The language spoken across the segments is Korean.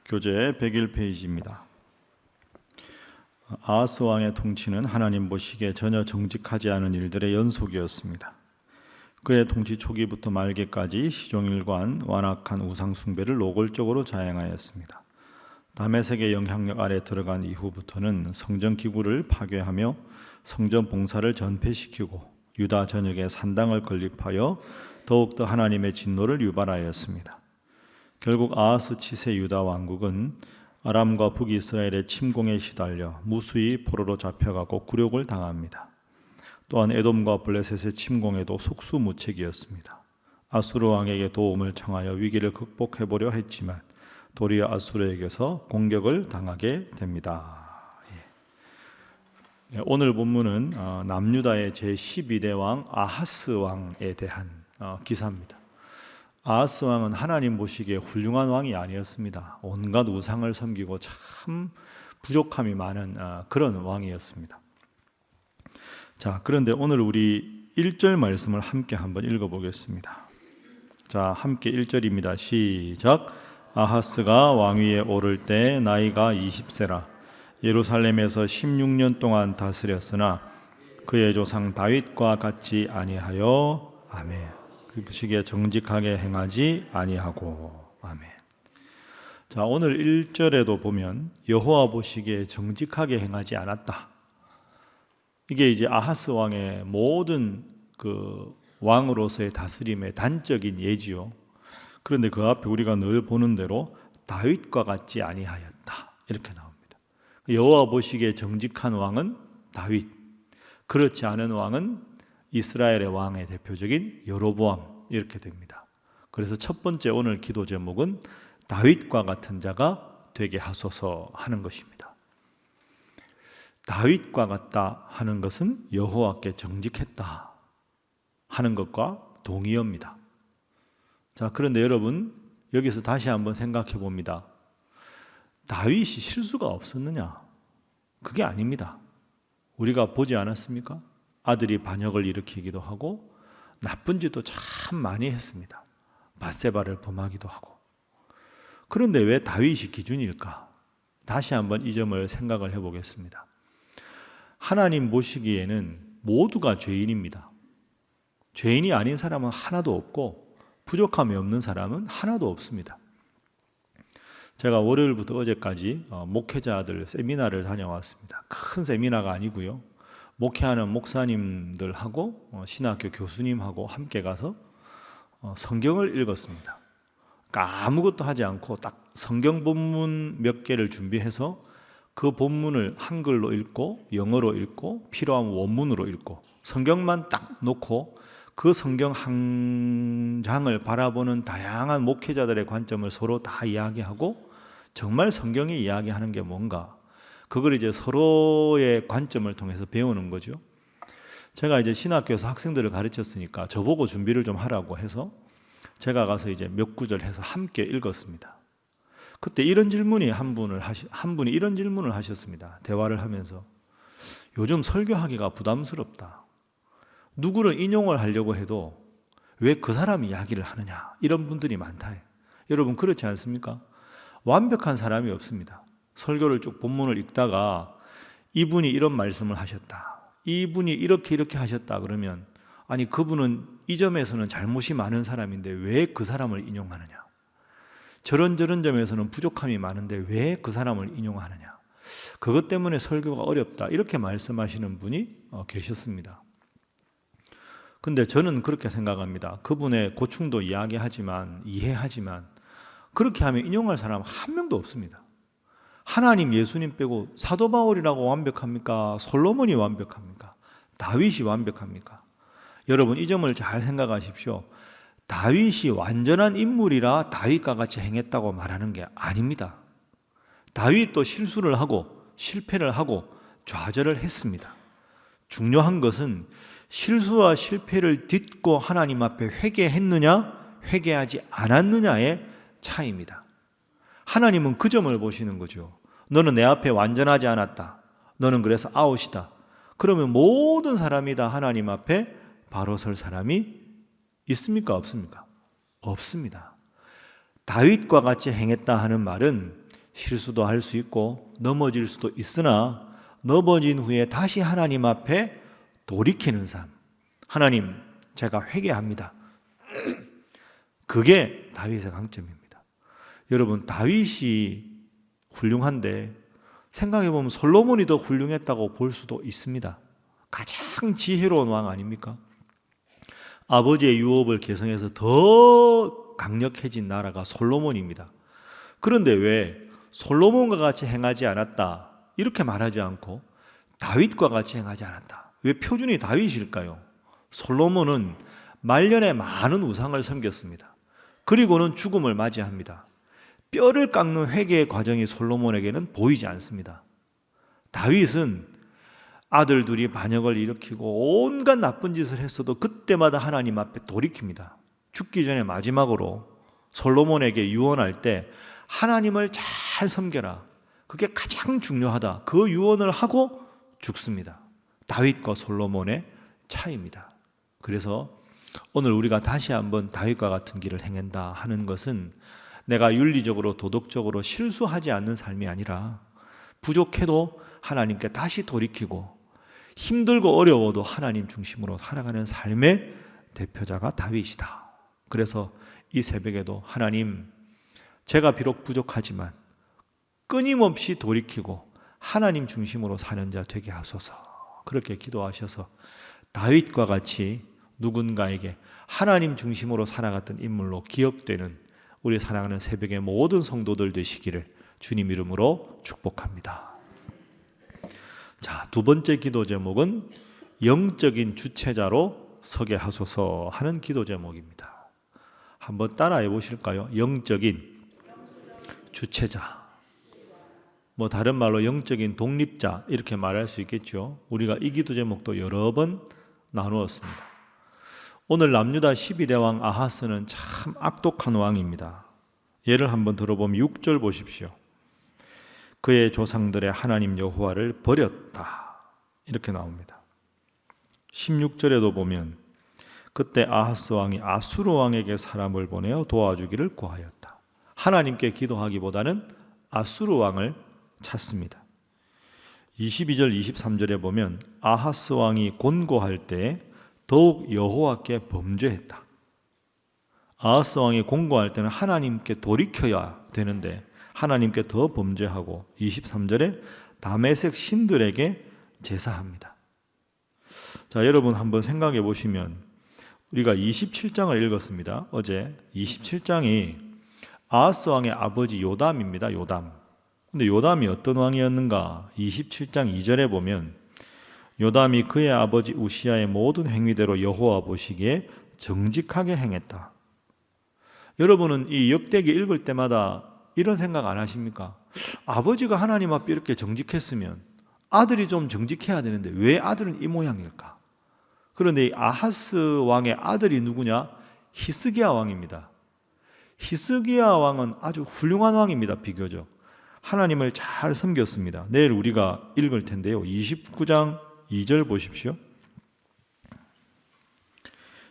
교재 101페이지입니다. 아하스 왕의 통치는 하나님 보시기에 전혀 정직하지 않은 일들의 연속이었습니다. 그의 통치 초기부터 말기까지 시종일관 완악한 우상 숭배를 노골적으로 자행하였습니다. 다메섹의 영향력 아래 들어간 이후부터는 성전 기구를 파괴하며 성전 봉사를 전폐시키고 유다 전역에 산당을 건립하여 더욱더 하나님의 진노를 유발하였습니다. 결국 아하스 치세 유다 왕국은 아람과 북이스라엘의 침공에 시달려 무수히 포로로 잡혀가고 굴욕을 당합니다. 또한 에돔과 블레셋의 침공에도 속수무책이었습니다. 아수르 왕에게 도움을 청하여 위기를 극복해보려 했지만 도리어 아수르에게서 공격을 당하게 됩니다. 오늘 본문은 남유다의 제12대 왕 아하스 왕에 대한 기사입니다. 아하스 왕은 하나님 보시기에 훌륭한 왕이 아니었습니다. 온갖 우상을 섬기고 참 부족함이 많은 그런 왕이었습니다. 자, 그런데 오늘 우리 1절 말씀을 함께 한번 읽어보겠습니다. 자, 함께 1절입니다. 시작. 아하스가 왕위에 오를 때 나이가 20세라 예루살렘에서 16년 동안 다스렸으나 그의 조상 다윗과 같지 아니하여 아멘. 그 보시기에 정직하게 행하지 아니하고 아멘. 자, 오늘 1절에도 보면 여호와 보시기에 정직하게 행하지 않았다. 이게 이제 아하스 왕의 모든 그 왕으로서의 다스림의 단적인 예지요. 그런데 그 앞에 우리가 늘 보는 대로 다윗과 같지 아니하였다 이렇게 나옵니다. 여호와 보시기에 정직한 왕은 다윗, 그렇지 않은 왕은 이스라엘의 왕의 대표적인 여로보암 이렇게 됩니다. 그래서 첫 번째 오늘 기도 제목은 다윗과 같은 자가 되게 하소서 하는 것입니다. 다윗과 같다 하는 것은 여호와께 정직했다 하는 것과 동의어입니다. 자, 그런데 여러분 여기서 다시 한번 생각해 봅니다. 다윗이 실수가 없었느냐? 그게 아닙니다. 우리가 보지 않았습니까? 아들이 반역을 일으키기도 하고 나쁜 짓도 참 많이 했습니다. 밧세바를 범하기도 하고. 그런데 왜 다윗이 기준일까? 다시 한번 이 점을 생각을 해보겠습니다. 하나님 보시기에는 모두가 죄인입니다. 죄인이 아닌 사람은 하나도 없고 부족함이 없는 사람은 하나도 없습니다. 제가 월요일부터 어제까지 목회자들 세미나를 다녀왔습니다. 큰 세미나가 아니고요. 목회하는 목사님들하고 신학교 교수님하고 함께 가서 성경을 읽었습니다. 그러니까 아무것도 하지 않고 딱 성경 본문 몇 개를 준비해서 그 본문을 한글로 읽고 영어로 읽고 필요한 원문으로 읽고 성경만 딱 놓고 그 성경 한 장을 바라보는 다양한 목회자들의 관점을 서로 다 이야기하고 정말 성경이 이야기하는 게 뭔가 그걸 이제 서로의 관점을 통해서 배우는 거죠. 제가 이제 신학교에서 학생들을 가르쳤으니까 저보고 준비를 좀 하라고 해서 제가 가서 이제 몇 구절 해서 함께 읽었습니다. 그때 이런 질문이 한 분이 이런 질문을 하셨습니다. 대화를 하면서 요즘 설교하기가 부담스럽다. 누구를 인용을 하려고 해도 왜 그 사람 이야기를 하느냐 이런 분들이 많다. 여러분 그렇지 않습니까? 완벽한 사람이 없습니다. 설교를 쭉 본문을 읽다가 이분이 이런 말씀을 하셨다. 이분이 이렇게 하셨다 그러면 아니 그분은 이 점에서는 잘못이 많은 사람인데 왜 그 사람을 인용하느냐. 저런 점에서는 부족함이 많은데 왜 그 사람을 인용하느냐. 그것 때문에 설교가 어렵다. 이렇게 말씀하시는 분이 계셨습니다. 근데 저는 그렇게 생각합니다. 그분의 고충도 이해하지만 그렇게 하면 인용할 사람 한 명도 없습니다. 하나님 예수님 빼고 사도 바울이라고 완벽합니까? 솔로몬이 완벽합니까? 다윗이 완벽합니까? 여러분 이 점을 잘 생각하십시오. 다윗이 완전한 인물이라 다윗과 같이 행했다고 말하는 게 아닙니다. 다윗도 실수를 하고 실패를 하고 좌절을 했습니다. 중요한 것은 실수와 실패를 딛고 하나님 앞에 회개했느냐 회개하지 않았느냐의 차이입니다. 하나님은 그 점을 보시는 거죠. 너는 내 앞에 완전하지 않았다. 너는 그래서 아웃이다. 그러면 모든 사람이 다 하나님 앞에 바로 설 사람이 있습니까? 없습니까? 없습니다. 다윗과 같이 행했다 하는 말은 실수도 할 수 있고 넘어질 수도 있으나 넘어진 후에 다시 하나님 앞에 돌이키는 삶. 하나님, 제가 회개합니다. 그게 다윗의 강점입니다. 여러분, 다윗이 훌륭한데 생각해보면 솔로몬이 더 훌륭했다고 볼 수도 있습니다. 가장 지혜로운 왕 아닙니까? 아버지의 유업을 계승해서 더 강력해진 나라가 솔로몬입니다. 그런데 왜 솔로몬과 같이 행하지 않았다 이렇게 말하지 않고 다윗과 같이 행하지 않았다? 왜 표준이 다윗일까요? 솔로몬은 말년에 많은 우상을 섬겼습니다. 그리고는 죽음을 맞이합니다. 뼈를 깎는 회개의 과정이 솔로몬에게는 보이지 않습니다. 다윗은 아들 둘이 반역을 일으키고 온갖 나쁜 짓을 했어도 그때마다 하나님 앞에 돌이킵니다. 죽기 전에 마지막으로 솔로몬에게 유언할 때 하나님을 잘 섬겨라. 그게 가장 중요하다. 그 유언을 하고 죽습니다. 다윗과 솔로몬의 차이입니다. 그래서 오늘 우리가 다시 한번 다윗과 같은 길을 행한다 하는 것은 내가 윤리적으로 도덕적으로 실수하지 않는 삶이 아니라 부족해도 하나님께 다시 돌이키고 힘들고 어려워도 하나님 중심으로 살아가는 삶의 대표자가 다윗이다. 그래서 이 새벽에도 하나님, 제가 비록 부족하지만 끊임없이 돌이키고 하나님 중심으로 사는 자 되게 하소서. 그렇게 기도하셔서 다윗과 같이 누군가에게 하나님 중심으로 살아갔던 인물로 기억되는 우리 사랑하는 새벽의 모든 성도들 되시기를 주님 이름으로 축복합니다. 자, 두 번째 기도 제목은 영적인 주체자로 서게 하소서 하는 기도 제목입니다. 한번 따라해 보실까요? 영적인 주체자. 뭐 다른 말로 영적인 독립자 이렇게 말할 수 있겠죠. 우리가 이 기도 제목도 여러 번 나누었습니다. 오늘 남유다 12대 왕 아하스는 참 악독한 왕입니다. 예를 한번 들어보면 6절 보십시오. 그의 조상들의 하나님 여호와를 버렸다. 이렇게 나옵니다. 16절에도 보면 그때 아하스 왕이 아수르 왕에게 사람을 보내어 도와주기를 구하였다. 하나님께 기도하기보다는 아수르 왕을 찾습니다. 22절 23절에 보면 아하스 왕이 곤고할 때 더욱 여호와께 범죄했다. 아하스 왕이 곤고할 때는 하나님께 돌이켜야 되는데 하나님께 더 범죄하고 23절에 다메섹 신들에게 제사합니다. 자, 여러분 한번 생각해 보시면 우리가 27장을 읽었습니다. 어제 27장이 아하스 왕의 아버지 요담입니다. 요담. 근데 요담이 어떤 왕이었는가? 27장 2절에 보면 요담이 그의 아버지 우시야의 모든 행위대로 여호와 보시기에 정직하게 행했다. 여러분은 이 역대기 읽을 때마다 이런 생각 안 하십니까? 아버지가 하나님 앞에 이렇게 정직했으면 아들이 좀 정직해야 되는데 왜 아들은 이 모양일까? 그런데 이 아하스 왕의 아들이 누구냐? 히스기야 왕입니다. 히스기야 왕은 아주 훌륭한 왕입니다. 비교적 하나님을 잘 섬겼습니다. 내일 우리가 읽을 텐데요. 29장 2절 보십시오.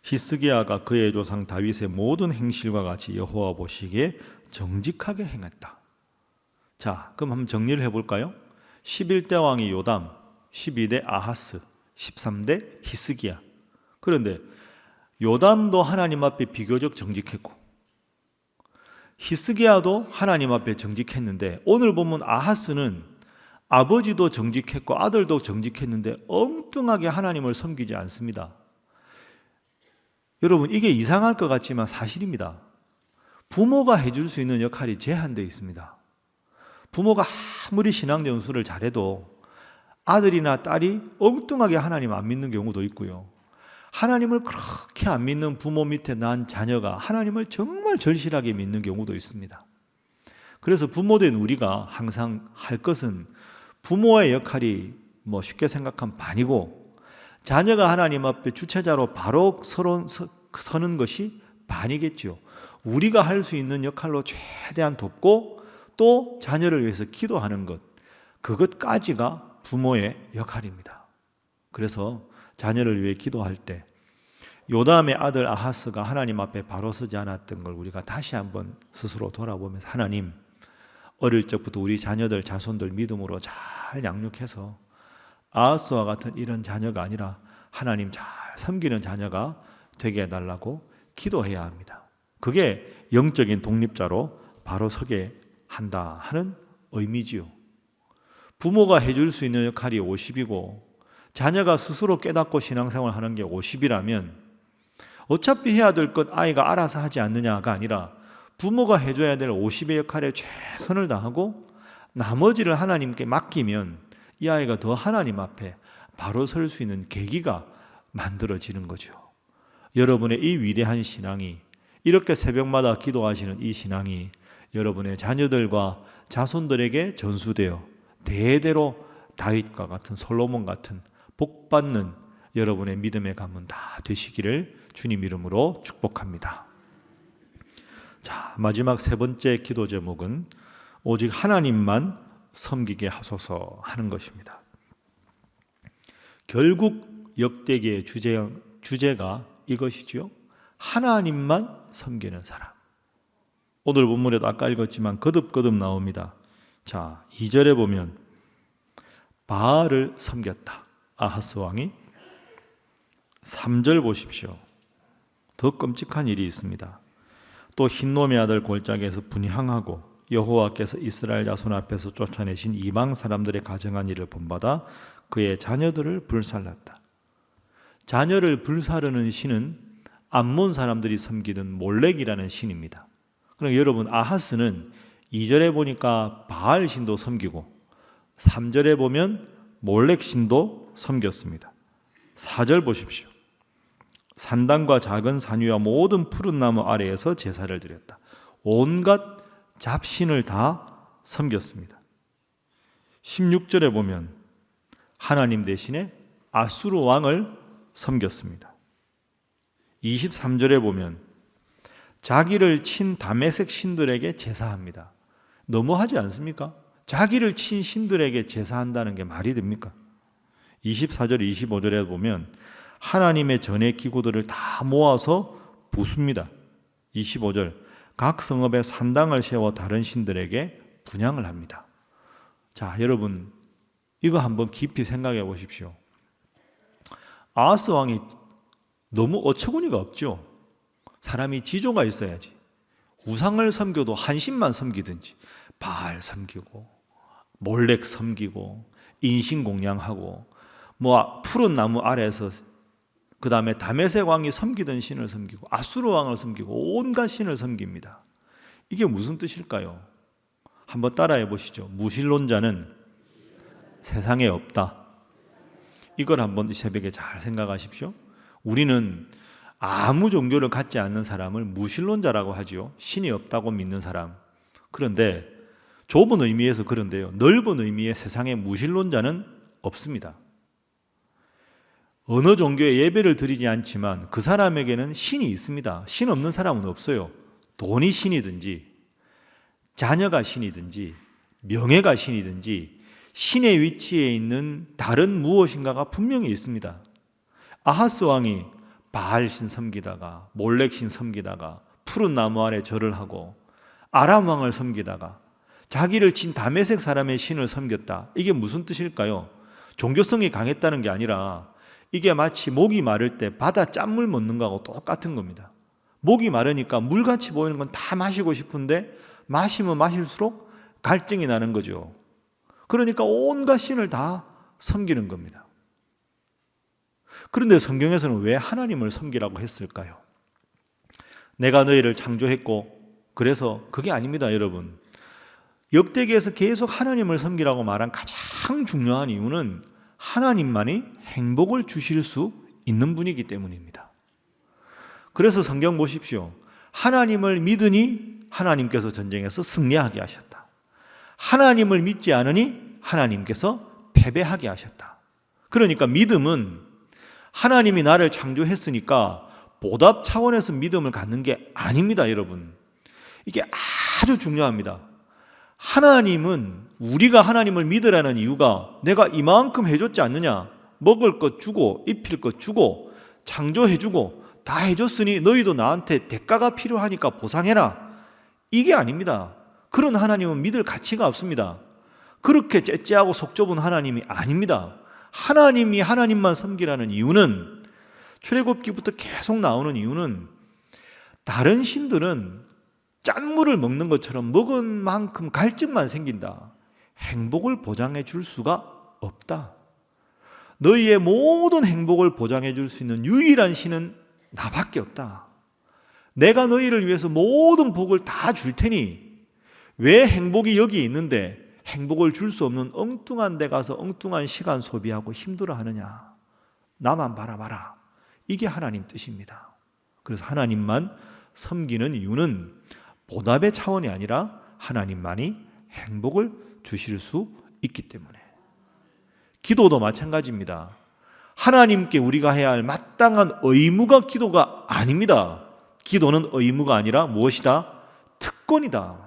히스기야가 그의 조상 다윗의 모든 행실과 같이 여호와 보시기에 정직하게 행했다. 자, 그럼 한번 정리를 해볼까요? 11대 왕이 요담, 12대 아하스, 13대 히스기야. 그런데 요담도 하나님 앞에 비교적 정직했고 히스기야도 하나님 앞에 정직했는데 오늘 보면 아하스는 아버지도 정직했고 아들도 정직했는데 엉뚱하게 하나님을 섬기지 않습니다. 여러분, 이게 이상할 것 같지만 사실입니다. 부모가 해줄 수 있는 역할이 제한되어 있습니다. 부모가 아무리 신앙 전수를 잘해도 아들이나 딸이 엉뚱하게 하나님 안 믿는 경우도 있고요. 하나님을 그렇게 안 믿는 부모 밑에 난 자녀가 하나님을 정말 절실하게 믿는 경우도 있습니다. 그래서 부모된 우리가 항상 할 것은 부모의 역할이 뭐 쉽게 생각하면 반이고 자녀가 하나님 앞에 주체자로 바로 서는 것이 반이겠죠. 우리가 할 수 있는 역할로 최대한 돕고 또 자녀를 위해서 기도하는 것, 그것까지가 부모의 역할입니다. 그래서 자녀를 위해 기도할 때 요담의 아들 아하스가 하나님 앞에 바로 서지 않았던 걸 우리가 다시 한번 스스로 돌아보면서 하나님, 어릴 적부터 우리 자녀들, 자손들 믿음으로 잘 양육해서 아하스와 같은 이런 자녀가 아니라 하나님 잘 섬기는 자녀가 되게 해달라고 기도해야 합니다. 그게 영적인 독립자로 바로 서게 한다 하는 의미지요. 부모가 해줄 수 있는 역할이 50이고 자녀가 스스로 깨닫고 신앙생활 하는 게 50이라면 어차피 해야 될 것 아이가 알아서 하지 않느냐가 아니라 부모가 해줘야 될 50의 역할에 최선을 다하고 나머지를 하나님께 맡기면 이 아이가 더 하나님 앞에 바로 설 수 있는 계기가 만들어지는 거죠. 여러분의 이 위대한 신앙이, 이렇게 새벽마다 기도하시는 이 신앙이 여러분의 자녀들과 자손들에게 전수되어 대대로 다윗과 같은, 솔로몬 같은 복받는 여러분의 믿음의 가문 다 되시기를 주님 이름으로 축복합니다. 자, 마지막 세 번째 기도 제목은 오직 하나님만 섬기게 하소서 하는 것입니다. 결국 역대기의 주제가 이것이죠. 하나님만 섬기는 사람. 오늘 본문에도 아까 읽었지만 거듭거듭 나옵니다. 자, 2절에 보면 바알을 섬겼다, 아하스 왕이. 3절 보십시오. 더 끔찍한 일이 있습니다. 또 흰놈의 아들 골짜기에서 분향하고 여호와께서 이스라엘 자손 앞에서 쫓아내신 이방 사람들의 가정한 일을 본받아 그의 자녀들을 불살랐다. 자녀를 불사르는 신은 암몬 사람들이 섬기던 몰렉이라는 신입니다. 그럼 여러분, 아하스는 2절에 보니까 바알 신도 섬기고 3절에 보면 몰렉 신도 섬겼습니다. 4절 보십시오. 산당과 작은 산 위와 모든 푸른 나무 아래에서 제사를 드렸다. 온갖 잡신을 다 섬겼습니다. 16절에 보면 하나님 대신에 아수르 왕을 섬겼습니다. 23절에 보면 자기를 친 다메섹 신들에게 제사합니다. 너무하지 않습니까? 자기를 친 신들에게 제사한다는 게 말이 됩니까? 24절, 25절에 보면 하나님의 전의 기구들을 다 모아서 부숩니다. 25절, 각 성읍에 산당을 세워 다른 신들에게 분향을 합니다. 자, 여러분, 이거 한번 깊이 생각해 보십시오. 아하스 왕이 너무 어처구니가 없죠. 사람이 지조가 있어야지. 우상을 섬겨도 한 신만 섬기든지 바알 섬기고 몰렉 섬기고 인신공양하고 뭐 푸른 나무 아래에서, 그 다음에 다메섹 왕이 섬기던 신을 섬기고 아수르 왕을 섬기고 온갖 신을 섬깁니다. 이게 무슨 뜻일까요? 한번 따라해 보시죠. 무신론자는 세상에 없다. 이걸 한번 이 새벽에 잘 생각하십시오. 우리는 아무 종교를 갖지 않는 사람을 무신론자라고 하지요. 신이 없다고 믿는 사람. 그런데 좁은 의미에서 그런데요, 넓은 의미의 세상에 무신론자는 없습니다. 어느 종교에 예배를 드리지 않지만 그 사람에게는 신이 있습니다. 신 없는 사람은 없어요. 돈이 신이든지 자녀가 신이든지 명예가 신이든지 신의 위치에 있는 다른 무엇인가가 분명히 있습니다. 아하스 왕이 바알 신 섬기다가 몰렉 신 섬기다가 푸른 나무 아래 절을 하고 아람 왕을 섬기다가 자기를 친 다메섹 사람의 신을 섬겼다. 이게 무슨 뜻일까요? 종교성이 강했다는 게 아니라 이게 마치 목이 마를 때 바다 짠물 먹는 거하고 똑같은 겁니다. 목이 마르니까 물같이 보이는 건 다 마시고 싶은데 마시면 마실수록 갈증이 나는 거죠. 그러니까 온갖 신을 다 섬기는 겁니다. 그런데 성경에서는 왜 하나님을 섬기라고 했을까요? 내가 너희를 창조했고, 그래서 그게 아닙니다, 여러분. 역대기에서 계속 하나님을 섬기라고 말한 가장 중요한 이유는 하나님만이 행복을 주실 수 있는 분이기 때문입니다. 그래서 성경 보십시오. 하나님을 믿으니 하나님께서 전쟁에서 승리하게 하셨다. 하나님을 믿지 않으니 하나님께서 패배하게 하셨다. 그러니까 믿음은 하나님이 나를 창조했으니까 보답 차원에서 믿음을 갖는 게 아닙니다, 여러분. 이게 아주 중요합니다. 하나님은, 우리가 하나님을 믿으라는 이유가 내가 이만큼 해줬지 않느냐, 먹을 것 주고 입힐 것 주고 창조해주고 다 해줬으니 너희도 나한테 대가가 필요하니까 보상해라, 이게 아닙니다. 그런 하나님은 믿을 가치가 없습니다. 그렇게 째째하고 속 좁은 하나님이 아닙니다. 하나님이 하나님만 섬기라는 이유는, 출애굽기부터 계속 나오는 이유는, 다른 신들은 짠물을 먹는 것처럼 먹은 만큼 갈증만 생긴다. 행복을 보장해 줄 수가 없다. 너희의 모든 행복을 보장해 줄 수 있는 유일한 신은 나밖에 없다. 내가 너희를 위해서 모든 복을 다 줄 테니 왜 행복이 여기 있는데 행복을 줄 수 없는 엉뚱한 데 가서 엉뚱한 시간 소비하고 힘들어하느냐. 나만 바라봐라. 이게 하나님 뜻입니다. 그래서 하나님만 섬기는 이유는 보답의 차원이 아니라 하나님만이 행복을 주실 수 있기 때문에. 기도도 마찬가지입니다. 하나님께 우리가 해야 할 마땅한 의무가 기도가 아닙니다. 기도는 의무가 아니라 무엇이다? 특권이다.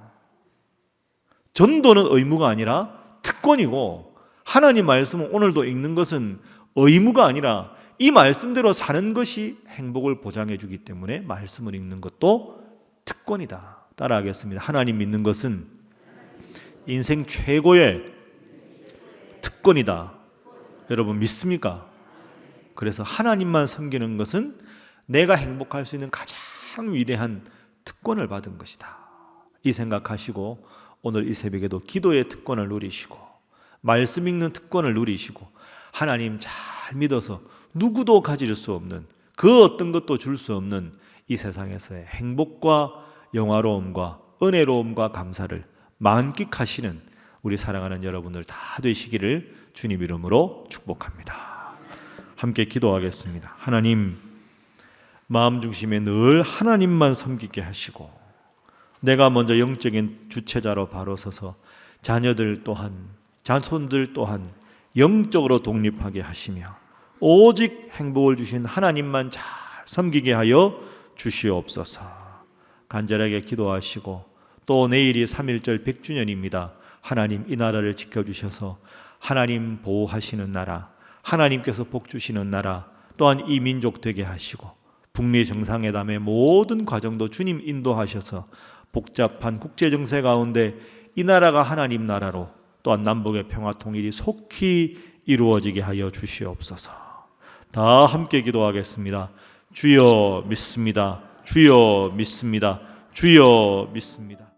전도는 의무가 아니라 특권이고, 하나님 말씀을 오늘도 읽는 것은 의무가 아니라 이 말씀대로 사는 것이 행복을 보장해 주기 때문에 말씀을 읽는 것도 특권이다. 따라하겠습니다. 하나님 믿는 것은 인생 최고의 특권이다. 여러분 믿습니까? 그래서 하나님만 섬기는 것은 내가 행복할 수 있는 가장 위대한 특권을 받은 것이다. 이 생각하시고 오늘 이 새벽에도 기도의 특권을 누리시고 말씀 읽는 특권을 누리시고 하나님 잘 믿어서 누구도 가질 수 없는, 그 어떤 것도 줄 수 없는 이 세상에서의 행복과 영화로움과 은혜로움과 감사를 만끽하시는 우리 사랑하는 여러분들 다 되시기를 주님 이름으로 축복합니다. 함께 기도하겠습니다. 하나님, 마음 중심에 늘 하나님만 섬기게 하시고 내가 먼저 영적인 주체자로 바로 서서 자녀들 또한, 자손들 또한 영적으로 독립하게 하시며 오직 행복을 주신 하나님만 잘 섬기게 하여 주시옵소서. 간절하게 기도하시고 또 내일이 3.1절 100주년입니다. 하나님 이 나라를 지켜주셔서 하나님 보호하시는 나라, 하나님께서 복 주시는 나라, 또한 이 민족 되게 하시고 북미 정상회담의 모든 과정도 주님 인도하셔서 복잡한 국제정세 가운데 이 나라가 하나님 나라로, 또한 남북의 평화 통일이 속히 이루어지게 하여 주시옵소서. 다 함께 기도하겠습니다. 주여 믿습니다. 주여 믿습니다. 주여 믿습니다.